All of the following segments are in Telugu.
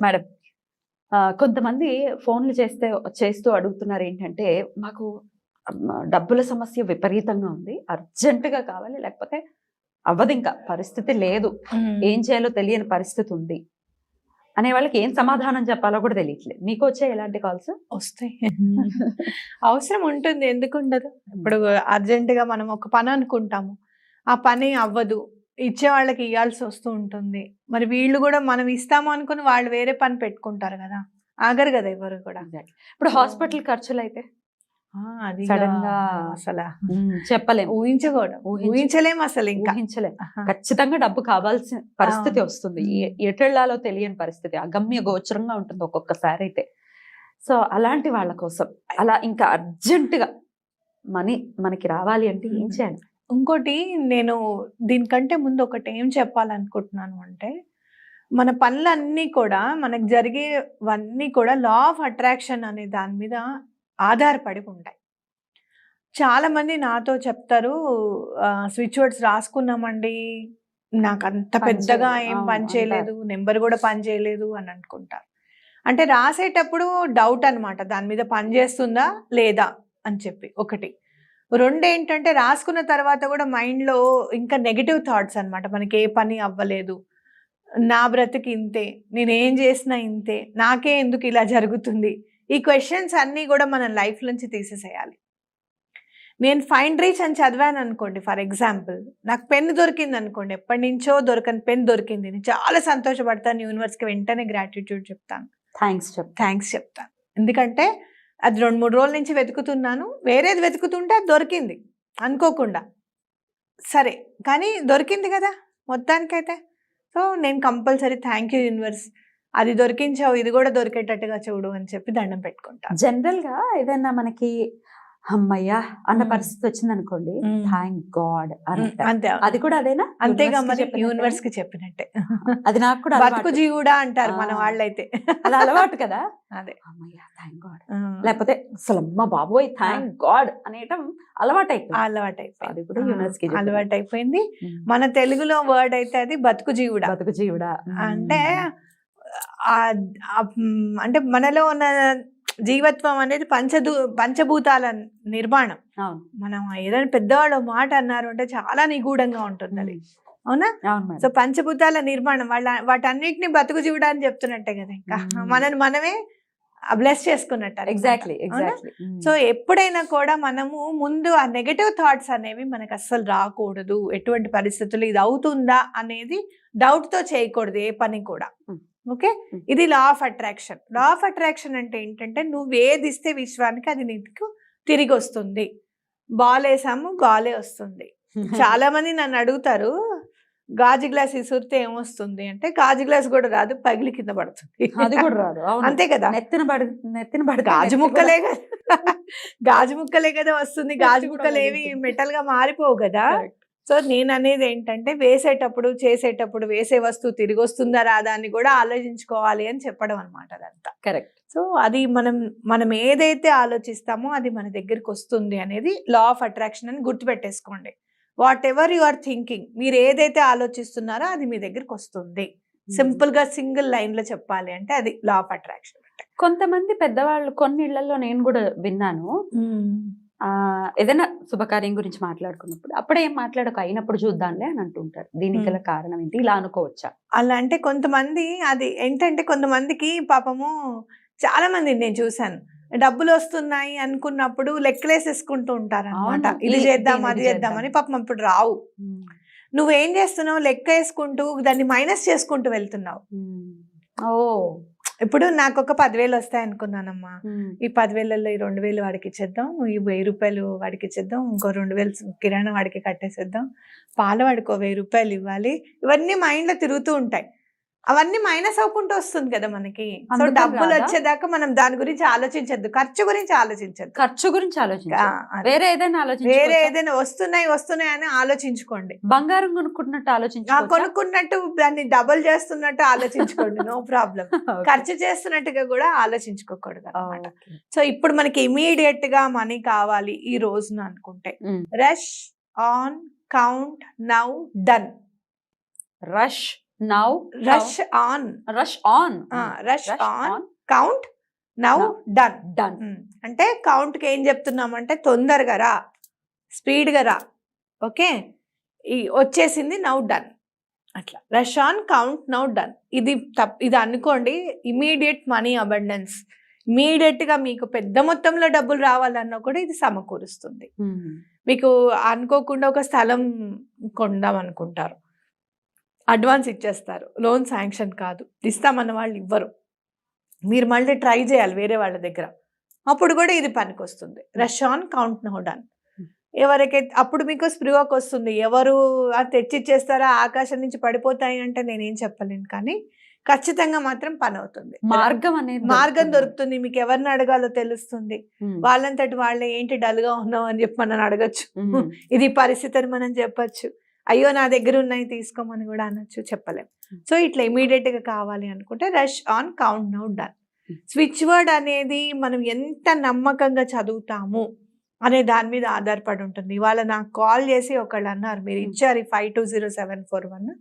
మేడం కొంతమంది ఫోన్లు చేస్తూ అడుగుతున్నారు ఏంటంటే, మాకు డబ్బుల సమస్య విపరీతంగా ఉంది. అర్జెంట్‌గా కావాలి. లేకపోతే అవ్వదింక. పరిస్థితి లేదు. ఏం చేయాలో తెలియని పరిస్థితి ఉంది. అనే వాళ్ళకి ఏం సమాధానం చెప్పాలో కూడా తెలియట్లేదు. మీకొచ్చాయా ఇలాంటి కాల్స్? వస్తాయి. అవసరం ఉంటుంది. ఎందుకుండదు? ఇప్పుడు అర్జెంట్‌గా మనం ఒక పని అనుకుంటాము. ఆ పని అవ్వదు. ఇచ్చే వాళ్ళకి ఇయ్యాల్సి వస్తూ ఉంటుంది. మరి వీళ్ళు కూడా మనం ఇస్తాము అనుకుని వాళ్ళు వేరే పని పెట్టుకుంటారు కదా! ఆగరు కదా ఎవరు కూడా. ఇప్పుడు హాస్పిటల్ ఖర్చులైతే అది సడన్ గా అసలు చెప్పలేము. ఊహించలేము అసలు. ఇంకా ఊహించలేము. ఖచ్చితంగా డబ్బు కావాల్సిన పరిస్థితి వస్తుంది. ఎటెళ్లాలో తెలియని పరిస్థితి, అగమ్య గోచరంగా ఉంటుంది ఒక్కొక్కసారి అయితే. సో అలాంటి వాళ్ళ కోసం అలా ఇంకా అర్జెంటుగా మనకి రావాలి అంటే ఏం చేయాలి? ఇంకోటి నేను దీనికంటే ముందు ఒకటి ఏం చెప్పాలనుకుంటున్నాను అంటే, మన పనులన్నీ కూడా మనకు జరిగేవన్నీ కూడా లా ఆఫ్ అట్రాక్షన్ అనే దాని మీద ఆధారపడి ఉంటాయి. చాలా మంది నాతో చెప్తారు, స్విచ్ వర్డ్స్ రాసుకున్నామండి, నాకు అంత పెద్దగా ఏం పని చేయలేదు, నెంబర్ కూడా పని చేయలేదు అని అనుకుంటారు. అంటే రాసేటప్పుడు డౌట్ అనమాట, దాని మీద పని చేస్తుందా లేదా అని చెప్పి. ఒకటి. రెండేంటంటే రాసుకున్న తర్వాత కూడా మైండ్లో ఇంకా నెగటివ్ థాట్స్ అనమాట. మనకి ఏ పని అవ్వలేదు, నా బ్రతికి ఇంతే, నేనేం చేసినా ఇంతే, నాకే ఎందుకు ఇలా జరుగుతుంది, ఈ క్వశ్చన్స్ అన్నీ కూడా మన లైఫ్ నుంచి తీసేసేయాలి. నేను ఫైండ్ రీచ్ అని చదివాను అనుకోండి, ఫర్ ఎగ్జాంపుల్ నాకు పెన్ దొరికింది అనుకోండి, ఎప్పటి నుంచో దొరకని పెన్ దొరికింది, నేను చాలా సంతోషపడతాను, యూనివర్స్కి వెంటనే గ్రాటిట్యూడ్ చెప్తాను, థ్యాంక్స్ చెప్తాను. ఎందుకంటే అది 2-3 రోజుల నుంచి వెతుకుతున్నాను, వేరేది వెతుకుతుంటే అది దొరికింది అనుకోకుండా. సరే, కానీ దొరికింది కదా మొత్తానికైతే. సో నేను కంపల్సరీ థ్యాంక్ యూ యూనివర్స్, అది దొరికించావు, ఇది కూడా దొరికేటట్టుగా చూడు అని చెప్పి దండం పెట్టుకుంటాను. జనరల్గా ఏదైనా మనకి అమ్మయ్యా అన్న పరిస్థితి వచ్చింది అనుకోండి, థ్యాంక్ గాడ్ అంతే. అది కూడా అదేనా? అంతేగా, మరి యూనివర్స్ కి చెప్పినట్టే. అది నాకు కూడా బతుకు జీవుడా అంటారు మన వాళ్ళైతే. అది అలవాటు కదా. అదే అమ్మయ్యా థ్యాంక్ గాడ్, లేకపోతే అసలు అమ్మ బాబోయ్ థ్యాంక్ గాడ్ అనేయటం అలవాటైపోయింది. అది కూడా యూనివర్స్ కి అలవాటైపోయింది. మన తెలుగులో వర్డ్ అయితే అది బతుకు జీవుడా. అంటే అంటే మనలో ఉన్న జీవత్వం అనేది పంచభూతాల నిర్మాణం. మనం ఏదైనా పెద్దవాళ్ళు మాట అన్నారు అంటే చాలా నిగూఢంగా ఉంటుంది అది, అవునా? సో పంచభూతాల నిర్మాణం, వాటన్నిటిని బతుకు జీవుడా అని చెప్తున్నట్టే కదా. ఇంకా మనమే బ్లెస్ చేసుకున్నట్టు. ఎగ్జాక్ట్లీ. సో ఎప్పుడైనా కూడా మనము ముందు ఆ నెగటివ్ థాట్స్ అనేవి మనకు అస్సలు రాకూడదు. ఎటువంటి పరిస్థితులు ఇది అవుతుందా అనేది డౌట్ తో చేయకూడదు ఏ పని కూడా. ఓకే, ఇది లా of attraction. Law of attraction అంటే ఏంటంటే, నువ్వు ఏది ఇస్తే విశ్వానికి అది నీకు తిరిగి వస్తుంది. బాల్ వేసాము, బాలే వస్తుంది. చాలా మంది నన్ను అడుగుతారు, గాజు గ్లాస్ ఇసురితే ఏమొస్తుంది అంటే, గాజు గ్లాస్ కూడా రాదు, పగిలి కింద పడుతుంది. అది కూడా రాదు. అంతే కదా, నెత్తిన పడి గాజు ముక్కలే కదా, గాజు ముక్కలే కదా వస్తుంది. గాజు ముక్కలు ఏవి మెటల్ గా మారిపోవు కదా. సో నేను అనేది ఏంటంటే, వేసేటప్పుడు చేసేటప్పుడు వేసే వస్తువు తిరిగి వస్తుందా రాదా అని కూడా ఆలోచించుకోవాలి అని చెప్పడం అనమాట అదంతా. కరెక్ట్. సో అది మనం ఏదైతే ఆలోచిస్తామో అది మన దగ్గరికి వస్తుంది అనేది లా ఆఫ్ అట్రాక్షన్ అని గుర్తుపెట్టేసుకోండి. Whatever you are thinking, మీరు ఏదైతే ఆలోచిస్తున్నారో అది మీ దగ్గరికి వస్తుంది. సింపుల్ గా సింగిల్ లైన్ లో చెప్పాలి అంటే అది లా ఆఫ్ అట్రాక్షన్ అంటే. కొంతమంది పెద్దవాళ్ళు, కొన్ని ఇళ్లలో నేను కూడా విన్నాను, ఏదైనా శుభకార్యం గురించి మాట్లాడుకున్నప్పుడు అప్పుడే ఏం మాట్లాడక అయినప్పుడు చూద్దాంలే అని అంటుంటారు. దీనికి గల కారణం ఏంటి? ఇలా అనుకోవచ్చా? అలా అంటే కొంతమంది, అది ఏంటంటే కొంతమందికి పాపము, చాలా మంది నేను చూసాను, డబ్బులు వస్తున్నాయి అనుకున్నప్పుడు లెక్కలేసేసుకుంటూ ఉంటారు అనమాట. ఇది చేద్దాం అది చేద్దామని. పాపం ఇప్పుడు రావు. నువ్వేం చేస్తున్నావు, లెక్క వేసుకుంటూ దాన్ని మైనస్ చేసుకుంటూ వెళ్తున్నావు. ఇప్పుడు నాకు ఒక 10,000 వస్తాయి అనుకున్నానమ్మా, ఈ 10,000లో ఈ 2,000 వాడికి ఇచ్చేద్దాం, ఈ 1,000 రూపాయలు వాడికి ఇచ్చేద్దాం, ఇంకో 2,000 కిరాణా వాడికి కట్టేసేద్దాం, పాల వాడికి 1,000 రూపాయలు ఇవ్వాలి. ఇవన్నీ మైండ్ లో తిరుగుతూ ఉంటాయి. అవన్నీ మైనస్ అవ్వకుంటూ వస్తుంది కదా మనకి. సో డబ్బులు వచ్చేదాకా మనం దాని గురించి ఆలోచించద్దు, ఖర్చు గురించి ఆలోచించద్దు. వేరే ఏదైనా వస్తున్నాయి అని ఆలోచించుకోండి. బంగారం కొనుక్కున్నట్టు దాన్ని డబుల్ చేస్తున్నట్టు ఆలోచించుకోండి, నో ప్రాబ్లం. ఖర్చు చేస్తున్నట్టుగా కూడా ఆలోచించుకోకూడదు అనమాట. సో ఇప్పుడు మనకి ఇమీడియట్ గా మనీ కావాలి ఈ రోజున అనుకుంటే, rush on, count, now, done. Rush now rush on, rush on rush on, count now Now. Done. Done. అంటే కౌంట్కి ఏం చెప్తున్నామంటే తొందరగా రా, స్పీడ్గా రా, ఓకే ఈ వచ్చేసింది నౌ డన్, అట్లా rush on, count now done. ఇది అనుకోండి, ఇమీడియట్ మనీ అబండెన్స్, ఇమీడియట్గా మీకు పెద్ద మొత్తంలో డబ్బులు రావాలన్నా కూడా ఇది సమకూరుస్తుంది. మీకు అనుకోకుండా ఒక స్థలం కొందాం అనుకుంటారు, అడ్వాన్స్ ఇచ్చేస్తారు, లోన్ శాంక్షన్ కాదు, ఇస్తామన్న వాళ్ళు ఇవ్వరు, మీరు మళ్ళీ ట్రై చేయాలి వేరే వాళ్ళ దగ్గర, అప్పుడు కూడా ఇది పనికి వస్తుంది. Rush on, count now done. ఎవరికైతే అప్పుడు మీకు స్పృహకు వస్తుంది, ఎవరు అది తెచ్చిచ్చేస్తారా, ఆకాశం నుంచి పడిపోతాయి అంటే నేనేం చెప్పలేను, కానీ ఖచ్చితంగా మాత్రం పని అవుతుంది, మార్గం దొరుకుతుంది, మీకు ఎవరిని అడగాలో తెలుస్తుంది, వాళ్ళంతటి వాళ్ళే ఏంటి డల్గా ఉన్నావు అని చెప్పి మనం అడగచ్చు, ఇది పరిస్థితి అని మనం చెప్పచ్చు, అయ్యో నా దగ్గర ఉన్నాయి తీసుకోమని కూడా అనొచ్చు, చెప్పలేం. సో ఇట్లా ఇమీడియట్ గా కావాలి అనుకుంటే rush on, count now done. Switch word అనేది మనం ఎంత నమ్మకంగా చదువుతాము అనే దాని మీద ఆధారపడి ఉంటుంది. ఇవాళ నాకు కాల్ చేసి ఒకళ్ళు అన్నారు, మీరు ఇచ్చారు 520741,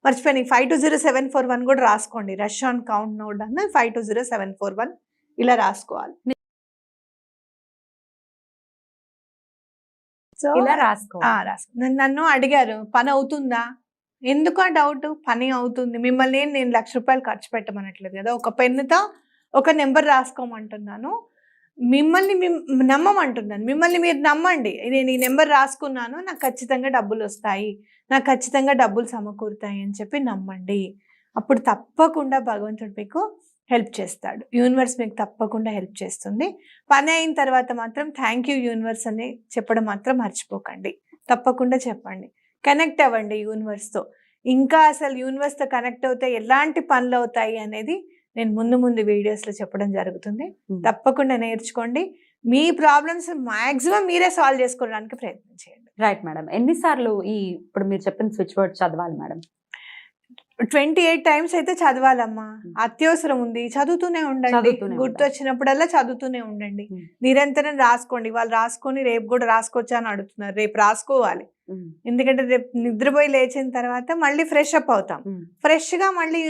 మర్చిపోయిన 520741 కూడా రాసుకోండి, rush on, count now done 520741 ఇలా రాసుకోవాలి. సో ఇలా రాసుకో. నన్ను అడిగారు పని అవుతుందా, ఎందుకు ఆ డౌట్, పని అవుతుంది. మిమ్మల్ని నేను 1,00,000 రూపాయలు ఖర్చు పెట్టమనట్లేదు కదా, ఒక పెన్నుతో ఒక నెంబర్ రాసుకోమంటున్నాను, మిమ్మల్ని నమ్మమంటున్నాను, మిమ్మల్ని మీరు నమ్మండి, నేను ఈ నెంబర్ రాసుకున్నాను, నాకు ఖచ్చితంగా డబ్బులు వస్తాయి, నాకు ఖచ్చితంగా డబ్బులు సమకూరుతాయి అని చెప్పి నమ్మండి, అప్పుడు తప్పకుండా భగవంతుడు మీకు హెల్ప్ చేస్తాడు, యూనివర్స్ మీకు తప్పకుండా హెల్ప్ చేస్తుంది. పని అయిన తర్వాత మాత్రం థ్యాంక్ యూ యూనివర్స్ అని చెప్పడం మాత్రం మర్చిపోకండి, తప్పకుండా చెప్పండి, కనెక్ట్ అవ్వండి యూనివర్స్తో. ఇంకా అసలు యూనివర్స్తో కనెక్ట్ అవుతే ఎలాంటి పనులు అవుతాయి అనేది నేను ముందు వీడియోస్లో చెప్పడం జరుగుతుంది, తప్పకుండా నేర్చుకోండి. మీ ప్రాబ్లమ్స్ మాక్సిమం మీరే సాల్వ్ చేసుకోవడానికి ప్రయత్నం చేయండి. Right madam. ఎన్నిసార్లు ఇప్పుడు మీరు చెప్పిన స్విచ్ వర్డ్ చదవాలి మేడం? 28 టైమ్స్ అయితే చదవాలమ్మా, అత్యవసరం ఉంది, చదువుతూనే ఉండండి, గుర్తొచ్చినప్పుడల్లా చదువుతూనే ఉండండి, నిరంతరం రాసుకోండి. వాళ్ళు రాసుకొని రేపు కూడా రాసుకోవచ్చా అని అడుగుతున్నారు, రేపు రాసుకోవాలి, ఎందుకంటే రేపు నిద్రపోయి లేచిన తర్వాత మళ్ళీ ఫ్రెష్ అప్ అవుతాం, ఫ్రెష్గా మళ్ళీ